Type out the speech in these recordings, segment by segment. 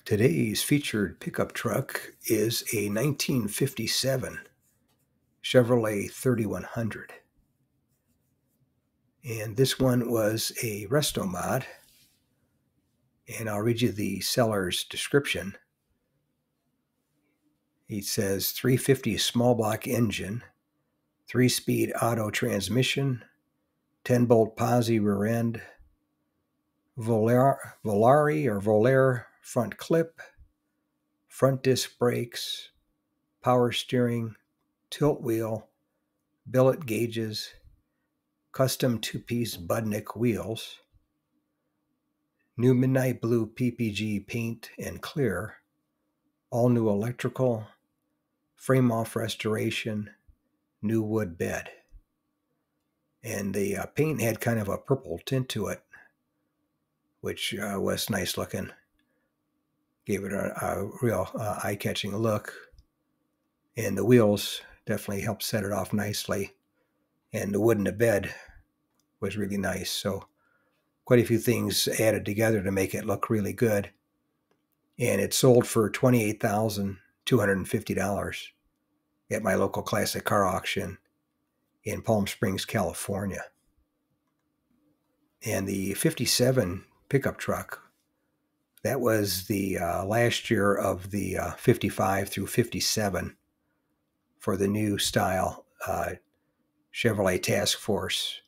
Today's featured pickup truck is a 1957 Chevrolet 3100. And this one was a RestoMod. And I'll read you the seller's description. He says 350 small block engine, 3-speed auto transmission, 10-bolt posi rear end, Volare front clip, front disc brakes, power steering, tilt wheel, billet gauges, custom 2-piece Budnik wheels, new midnight blue PPG paint and clear, all new electrical, frame off restoration, new wood bed. And the paint had kind of a purple tint to it, which was nice looking. Gave it a real eye-catching look. And the wheels definitely helped set it off nicely. And the wood in the bed was really nice. So quite a few things added together to make it look really good. And it sold for $28,250 at my local classic car auction in Palm Springs, California. And the 57 pickup truck, that was the last year of the 55 through 57 for the new style Chevrolet Task Force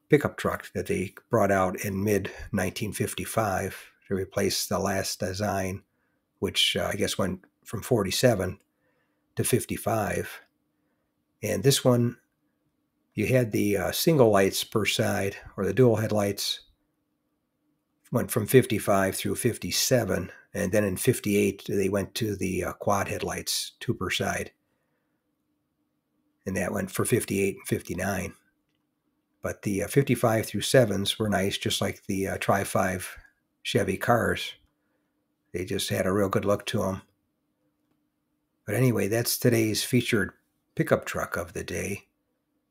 pickup truck that they brought out in mid-1955 to replace the last design, which I guess went from 47 to 55. And this one, you had the single lights per side, or the dual headlights, went from 55 through 57, and then in 58 they went to the quad headlights, 2 per side, and that went for 58 and 59. But the 55 through 7s were nice, just like the Tri-5 Chevy cars. They just had a real good look to them. But anyway, that's today's featured pickup truck of the day,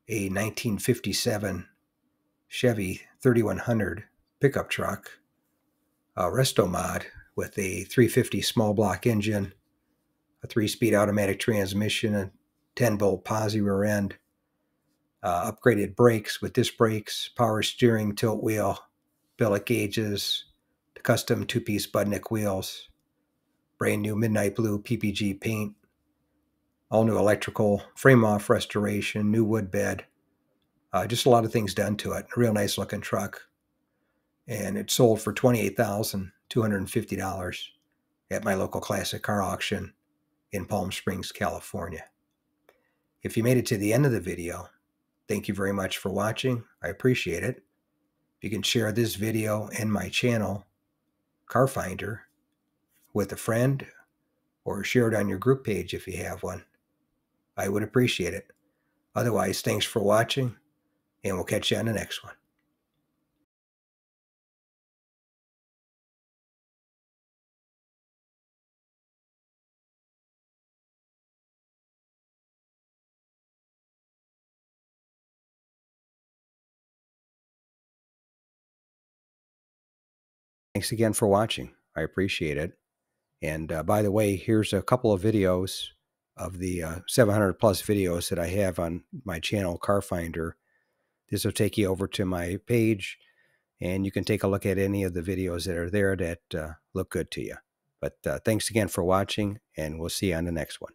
a 1957 Chevy 3100 pickup truck, a RestoMod with a 350 small block engine, a 3-speed automatic transmission, a 10-bolt posi rear end, upgraded brakes with disc brakes, power steering, tilt wheel, billet gauges, the custom 2-piece Budnik wheels, brand new midnight blue PPG paint, all new electrical, frame off restoration, new wood bed, just a lot of things done to it. A real nice looking truck. And it sold for $28,250 at my local classic car auction in Palm Springs, California. If you made it to the end of the video, thank you very much for watching. I appreciate it. You can share this video and my channel, Car Finder, with a friend, or share it on your group page if you have one. I would appreciate it. Otherwise, thanks for watching, and we'll catch you on the next one. Thanks again for watching. I appreciate it. And by the way, here's a couple of videos of the 700 plus videos that I have on my channel, Car Finder. This will take you over to my page, and you can take a look at any of the videos that are there that look good to you. But thanks again for watching, and we'll see you on the next one.